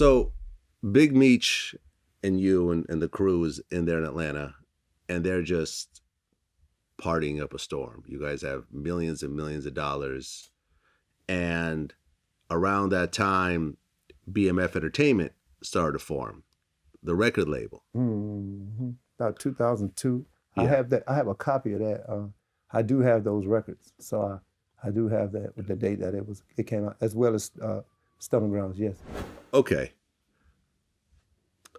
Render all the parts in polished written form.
So Big Meech and you and the crew is in there in Atlanta, and they're just partying up a storm. You guys have millions and millions of dollars. And around that time, BMF Entertainment started to form, the record label. Mm-hmm. About 2002. Yeah. I have that. I have a copy of that. I do have those records, so I do have that with the date that it came out, as well as Stomping Grounds. Yes. Okay.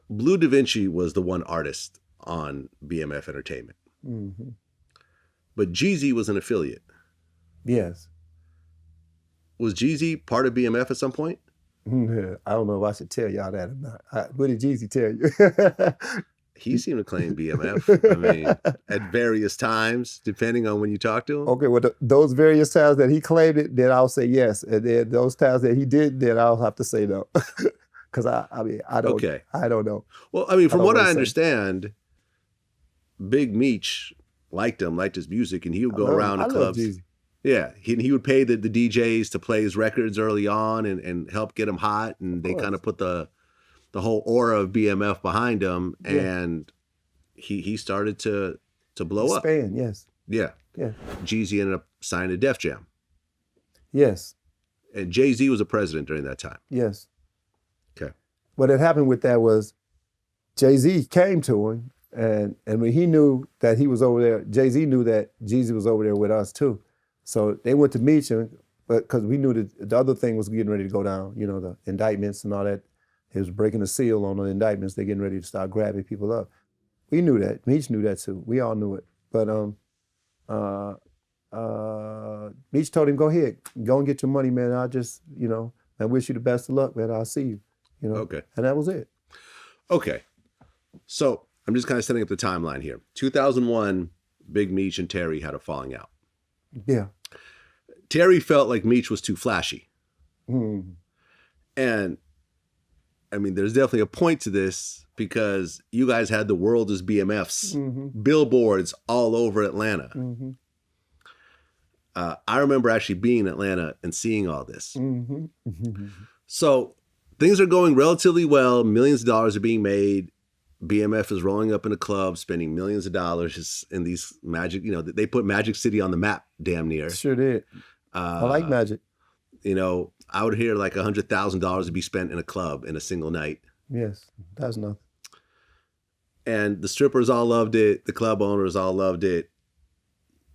Blue Da Vinci was the one artist on BMF Entertainment, Mm-hmm. but Jeezy was an affiliate. Yes. Was Jeezy part of BMF at some point? Yeah. I don't know if I should tell y'all that or not. What did Jeezy tell you? He seemed to claim BMF. I mean, at various times, depending on when you talk to him. Okay, well, those various times that he claimed it, then I'll say yes. And then those times that he didn't, then I'll have to say no. Because I mean, I don't. Okay. I don't know. Well, I mean, from what I say. understand, Big Meech liked his music, and he would go around to clubs. Jeezy. Yeah, he would pay the DJs to play his records early on and help get him hot, and they kind of put the whole aura of BMF behind him, and he started to blow up. Expand, yes. Yeah. Yeah. Jeezy ended up signing to Def Jam. Yes. And Jay-Z was a president during that time. Yes. Okay. What had happened with that was Jay-Z came to him, and when he knew that he was over there, Jay-Z knew that Jeezy was over there with us too. So they went to meet him, but because we knew that the other thing was getting ready to go down, you know, the indictments and all that. He was breaking the seal on the indictments. They're getting ready to start grabbing people up. We knew that. Meech knew that too. We all knew it. But Meech told him, go ahead, go and get your money, man. I just, you know, I wish you the best of luck, man. I'll see you. You know. Okay. And that was it. Okay. So I'm just kind of setting up the timeline here. 2001, Big Meech and Terry had a falling out. Yeah. Terry felt like Meech was too flashy. Mm. And I mean, there's definitely a point to this because you guys had the world as BMFs, billboards all over Atlanta. Mm-hmm. I remember actually being in Atlanta and seeing all this. Mm-hmm. Mm-hmm. So things are going relatively well. Millions of dollars are being made. BMF is rolling up in a club, spending millions of dollars in these Magic, you know, they put Magic City on the map damn near. Sure did. I like Magic. You know, I would hear like $100,000 to be spent in a club in a single night. Yes, that's nothing. And the strippers all loved it. The club owners all loved it.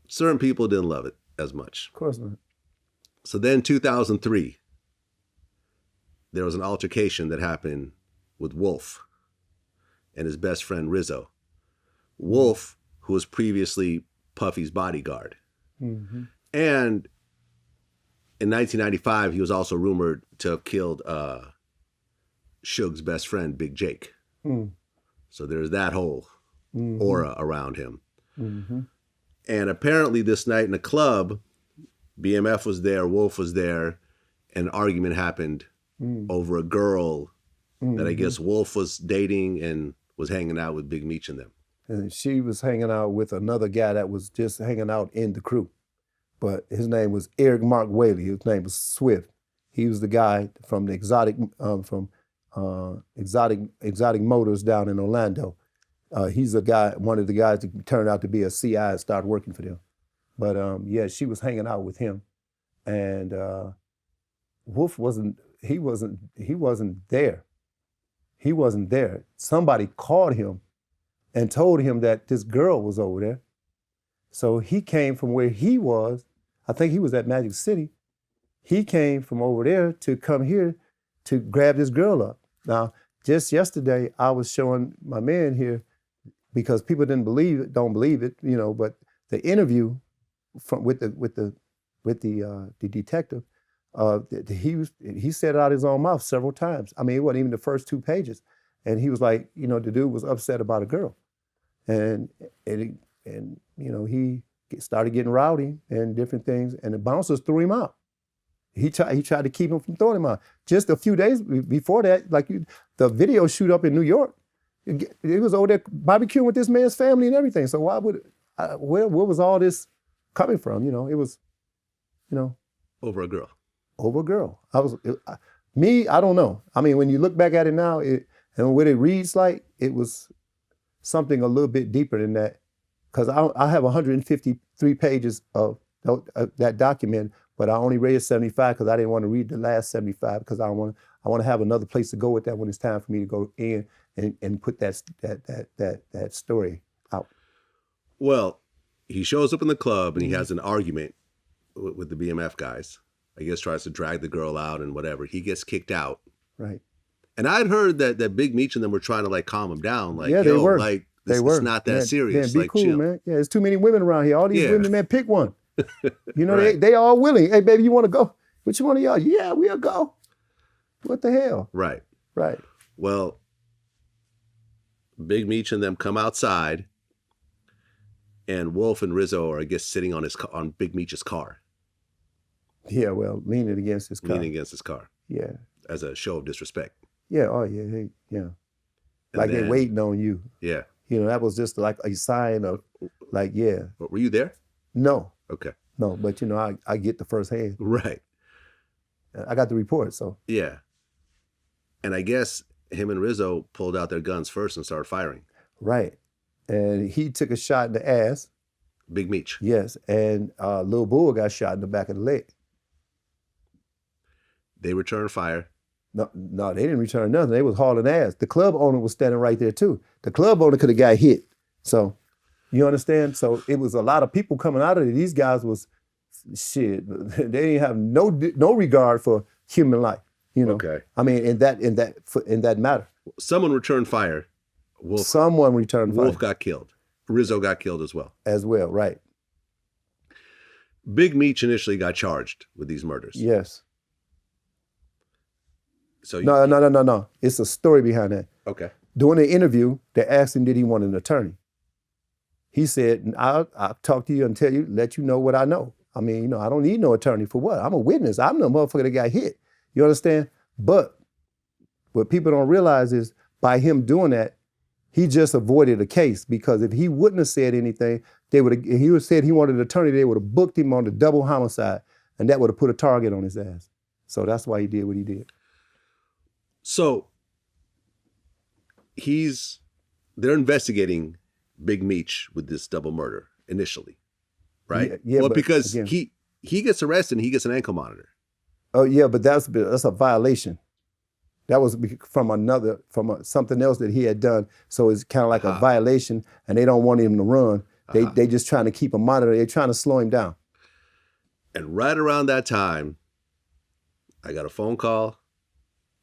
Certain people didn't love it as much. Of course not. So then 2003, there was an altercation that happened with Wolf and his best friend Rizzo. Wolf, who was previously Puffy's bodyguard. Mm-hmm. And in 1995, he was also rumored to have killed Suge's best friend, Big Jake. Mm. So there's that whole aura around him. Mm-hmm. And apparently this night in a club, BMF was there, Wolf was there, and an argument happened over a girl that I guess Wolf was dating and was hanging out with Big Meech and them. And she was hanging out with another guy that was just hanging out in the crew. But his name was Eric Mark Whaley. His name was Swift. He was the guy from the exotic Motors down in Orlando. He's a guy, one of the guys that turned out to be a CI and started working for them. But yeah, she was hanging out with him, and Wolf wasn't there. He wasn't there. Somebody called him and told him that this girl was over there. So he came from where he was. I think he was at Magic City. He came from over there to come here to grab this girl up. Now, just yesterday, I was showing my man here, because people don't believe it, you know. But the interview with the detective, he said it out his own mouth several times. I mean, it wasn't even the first 2 pages, and he was like, you know, the dude was upset about a girl, and you know, he started getting rowdy and different things, and the bouncers threw him out. He tried to keep him from throwing him out. Just a few days before that, the video shoot up in New York, it was over there barbecuing with this man's family and everything. So why would, where was all this coming from? You know, it was, you know. Over a girl. Over a girl. Me, I don't know. I mean, when you look back at it now, and what it reads like, it was something a little bit deeper than that. Because I have 153 pages of that document, but I only read 75 because I didn't want to read the last 75 because I want to have another place to go with that when it's time for me to go in and put that story out. Well, he shows up in the club and he has an argument with the BMF guys. I guess tries to drag the girl out and whatever. He gets kicked out. Right. And I'd heard that Big Meech and them were trying to like calm him down. Like, yeah, they were. Like, it's not that serious. Man, be like, cool, chill. man. Yeah, there's too many women around here. All these women, man, pick one. You know, Right. they all willing. Hey, baby, you want to go? Which one of y'all? Yeah, we'll go. What the hell? Right. Right. Well, Big Meech and them come outside, and Wolf and Rizzo are, I guess, sitting on Big Meech's car. Yeah, well, leaning against his car. Leaning against his car. Yeah. As a show of disrespect. Yeah. Oh, yeah. Yeah. Like then, they're waiting on you. Yeah. You know, that was just like a sign of, like, yeah. Were you there? No. Okay. No, but you know, I get the first hand. Right. I got the report, so. Yeah. And I guess him and Rizzo pulled out their guns first and started firing. Right. And he took a shot in the ass. Big Meech. Yes. And Lil Bull got shot in the back of the leg. They returned fire. No, they didn't return nothing. They was hauling ass. The club owner was standing right there too. The club owner could have got hit. So, you understand? So it was a lot of people coming out of it. These guys was, shit, they didn't have no regard for human life. You know? Okay. I mean, in that matter. Someone returned fire. Someone returned fire. Wolf got killed. Rizzo got killed as well. As well, right. Big Meech initially got charged with these murders. Yes. So No. It's a story behind that. Okay. During the interview, they asked him, did he want an attorney? He said, I'll talk to you and let you know what I know. I mean, you know, I don't need no attorney for what? I'm a witness. I'm the motherfucker that got hit. You understand? But what people don't realize is by him doing that, he just avoided a case, because if he wouldn't have said anything, he would have said he wanted an attorney, they would have booked him on the double homicide, and that would have put a target on his ass. So that's why he did what he did. So they're investigating Big Meech with this double murder initially, right? Yeah, well, but because again, he gets arrested and he gets an ankle monitor. Oh yeah, but that's a violation. That was from something else that he had done. So it's kind of like a violation, and they don't want him to run. They just trying to keep him monitored. They're trying to slow him down. And right around that time, I got a phone call,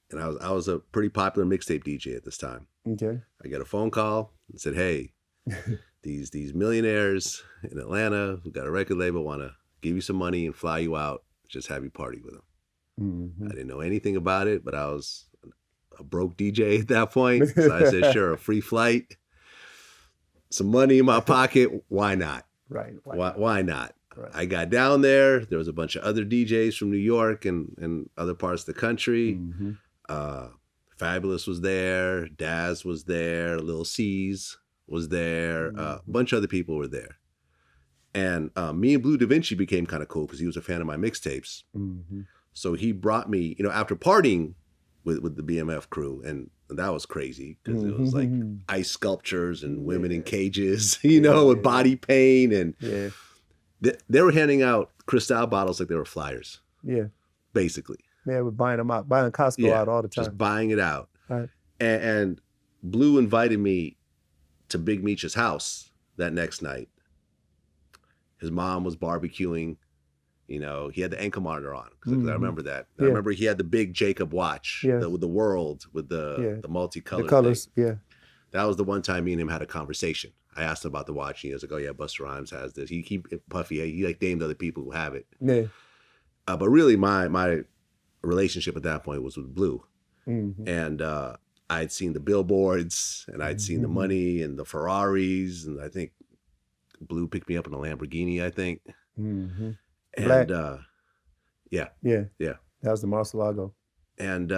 and I was a pretty popular mixtape DJ at this time. Okay. I got a phone call and said, "Hey, these millionaires in Atlanta who got a record label want to give you some money and fly you out, just have you party with them." Mm-hmm. I didn't know anything about it, but I was a broke DJ at that point. So I said, sure, a free flight, some money in my pocket. Why not? Right. Why not? Right. I got down there. There was a bunch of other DJs from New York and other parts of the country. Mm-hmm. Fabulous was there. Daz was there. Lil C's was there. A bunch of other people were there. And me and Blue Da Vinci became kind of cool because he was a fan of my mixtapes. Mm-hmm. So he brought me, after partying with the BMF crew, and that was crazy because it was like ice sculptures and women in cages, with body paint, and they were handing out Cristal bottles like they were flyers. Yeah, basically. Yeah, we're buying them out, buying Costco out all the time. Just buying it out. Right. And Blue invited me to Big Meech's house that next night. His mom was barbecuing. He had the ankle monitor on, because I remember that. I remember he had the big Jacob watch with the world, with the multicolored the colors thing. That was the one time me and him had a conversation. I asked him about the watch, and he was like, "Oh yeah, Busta Rhymes has this." He Puffy, he like named other people who have it. Yeah. But really, my relationship at that point was with Blue, and I'd seen the billboards, and I'd seen the money and the Ferraris, and I think Blue picked me up in a Lamborghini. I think. Mm-hmm. And Black. Yeah. That was the Murcielago. And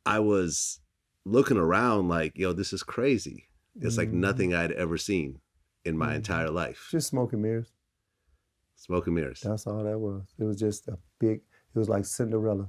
I was looking around like, yo, this is crazy. It's like nothing I'd ever seen in my entire life. Just smoke and mirrors. Smoke and mirrors. That's all that was. It was just it was like Cinderella.